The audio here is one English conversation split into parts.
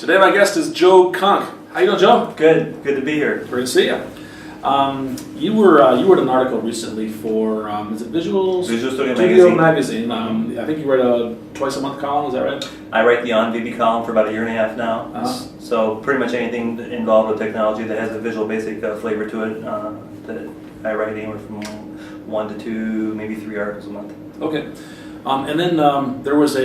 Today my guest is Joe Kunk. How you doing, Joe? Good to be here. Great to see you. You wrote an article recently for is it Visual Studio Magazine. I think you write a twice a month column. Is that right? I write the On VB column for about a year and a half now. So pretty much anything involved with technology that has a Visual Basic flavor to it, that I write anywhere from 1 to 2, maybe 3 articles a month. Okay. And then there was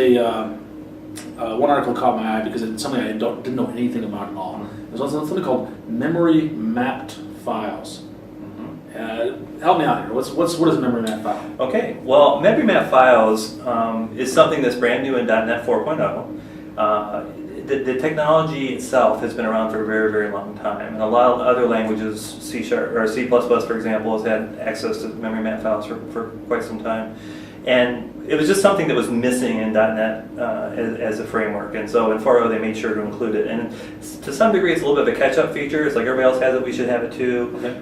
one article caught my eye because it's something I didn't know anything about at all. There's also something called memory mapped files. Help me out here. What is a memory map file? Okay. Well, memory map files is something that's brand new in .NET 4.0. The technology itself has been around for a very, very long time, and a lot of other languages, C# or C++, for example, has had access to memory map files for quite some time. And it was just something that was missing in .NET as a framework, and so in 4.0 they made sure to include it. And to some degree, it's a little bit of a catch-up feature. It's like everybody else has it, we should have it too. Okay.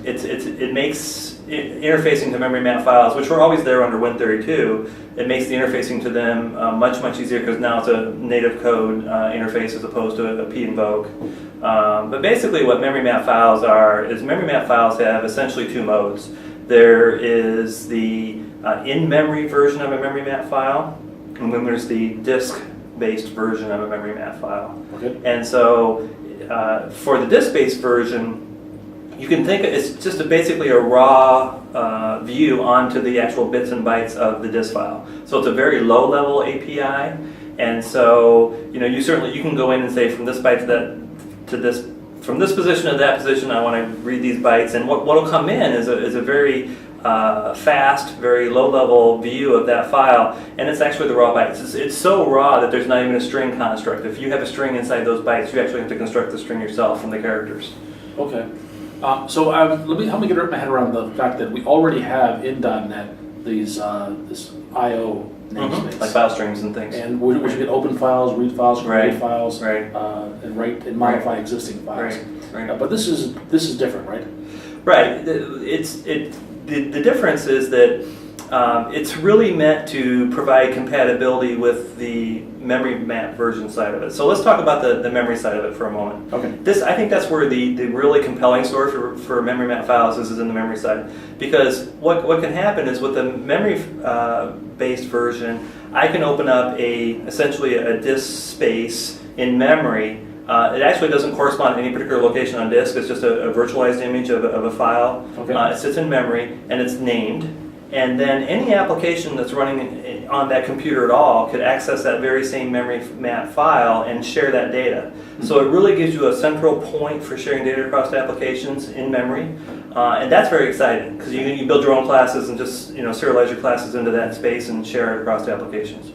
It makes interfacing to memory map files, which were always there under Win32, it makes the interfacing to them much easier because now it's a native code interface as opposed to a p-invoke. But basically, what memory map files are is memory map files have essentially 2 modes. There is the in-memory version of a memory map file, and then there's the disk-based version of a memory map file. Okay. And so for the disk-based version, you can think it's just basically a raw view onto the actual bits and bytes of the disk file. So it's a very low-level API, and so you can go in and say from this byte to this. From this position to that position, I want to read these bytes, and what will come in is a very fast, very low-level view of that file, and it's actually the raw bytes. It's so raw that there's not even a string construct. If you have a string inside those bytes, you actually have to construct the string yourself from the characters. Okay. So help me get my head around the fact that we already have in .NET this I/O namespace, like file streams and things, and we should get open files, read files, create files, and write and modify existing files. Right. But this is different, right? Right. The difference is that it's really meant to provide compatibility with the memory map version side of it. So let's talk about the memory side of it for a moment. Okay. I think that's where the really compelling story for memory map files is in the memory side. Because what can happen is with the memory based version, I can open up essentially a disk space in memory. It actually doesn't correspond to any particular location on disk. It's just a virtualized image of a file. Okay. It sits in memory and it's named. And then any application that's running on that computer at all could access that very same memory map file and share that data. So it really gives you a central point for sharing data across applications in memory. And that's very exciting because you build your own classes and just serialize your classes into that space and share it across the applications.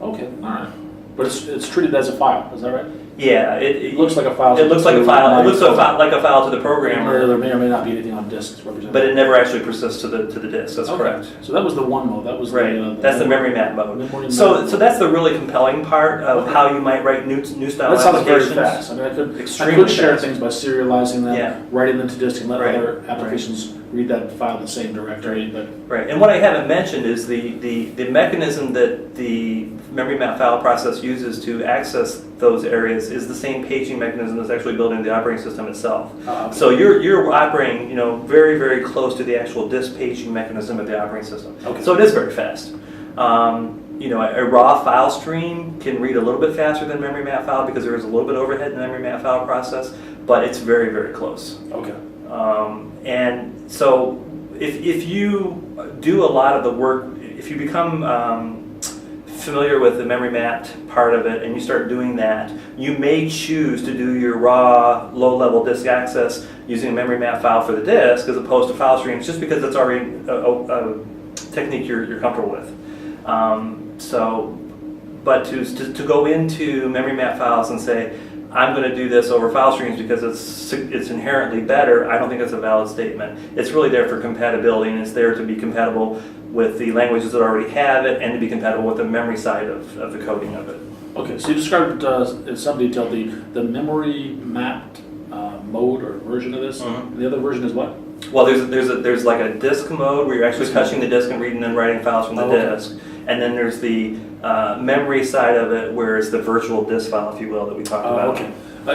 Okay, all right. But it's treated as a file, is that right? Yeah, it looks like a file. It looks like a file. It looks like a file to the programmer. There may or may not be anything on disk represented. But it never actually persists to the disk. That's correct. So that was the one mode. That was that's the memory map mode. So that's the really compelling part of how you might write new style applications. That sounds very fast. I mean, I could share things by serializing them, writing them to disk, and let other applications read that file in the same directory. Right. And what I haven't mentioned is the mechanism that the memory map file process uses to access those areas is the same paging mechanism that's actually built into the operating system itself. Okay. So you're operating, very, very close to the actual disk paging mechanism of the operating system. Okay. So it is very fast. A raw file stream can read a little bit faster than memory map file because there is a little bit of overhead in the memory map file process, but it's very, very close. Okay. And so if you do a lot of the work, if you become familiar with the memory mapped part of it and you start doing that, you may choose to do your raw low-level disk access using a memory map file for the disk as opposed to file streams just because it's already a technique you're comfortable with. But to go into memory map files and say, I'm going to do this over file streams because it's inherently better, I don't think that's a valid statement. It's really there for compatibility, and it's there to be compatible with the languages that already have it and to be compatible with the memory side of the coding of it. Okay, so you described in some detail the memory mapped mode or version of this. And the other version is what? Well, there's like a disk mode where you're actually touching the disk and reading and writing files from the disk. And then there's the memory side of it, where it's the virtual disk file, if you will, that we talked about. Okay.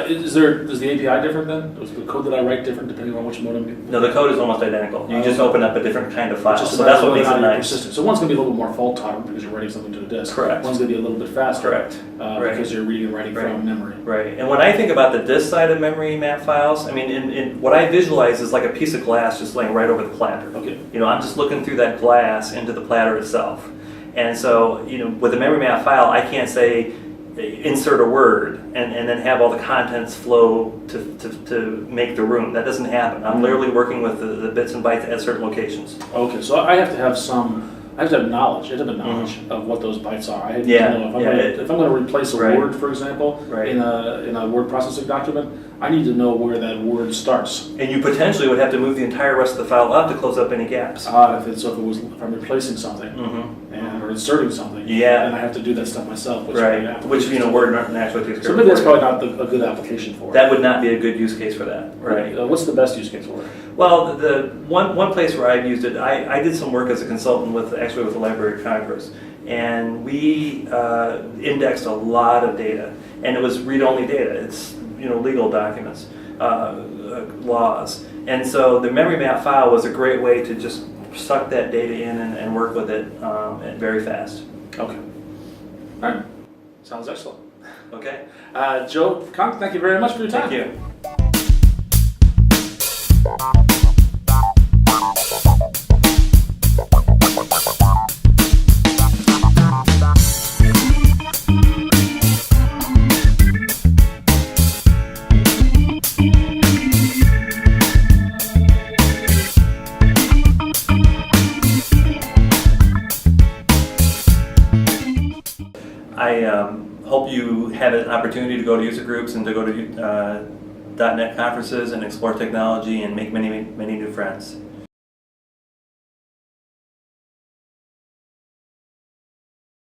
Is the API different then? Is the code that I write different depending on which modem you... No, the code is almost identical. You just open up a different kind of file. Just So that's what makes it nice. persistent. So one's going to be a little bit more fault tolerant because you're writing something to the disk. Correct. One's going to be a little bit faster. Correct. Right. Because you're reading and writing Right. from memory. Right. And when I think about the disk side of memory map files, I mean, in what I visualize is like a piece of glass just laying right over the platter. Okay. You know, I'm just looking through that glass into the platter itself. And so, you know, with a memory map file, I can't say insert a word and then have all the contents flow to make the room. That doesn't happen. I'm literally working with the bits and bytes at certain locations. Okay, so I have to have knowledge. I have to have knowledge of what those bytes are. I have Yeah, to know yeah, if I'm going to replace a Right. word, for example, Right. in a word processing document, I need to know where that word starts. And you potentially would have to move the entire rest of the file up to close up any gaps. If I'm replacing something or inserting something, Yeah. then I have to do that stuff myself. Which Right. Which, you know, Word naturally takes care So of. maybe that's probably not a good application for it. That would not be a good use case for that. Right. What's the best use case for it? Well, the one place where I've used it, I did some work as a consultant with the Library of Congress, and we indexed a lot of data, and it was read-only data. It's, you know, legal documents, laws, and so the memory map file was a great way to just suck that data in and work with it very fast. Okay. All right. Sounds excellent. Okay. Joe Kunk, thank you very much for your time. Thank you. I hope you had an opportunity to go to user groups and to go to .NET conferences and explore technology and make many, many new friends.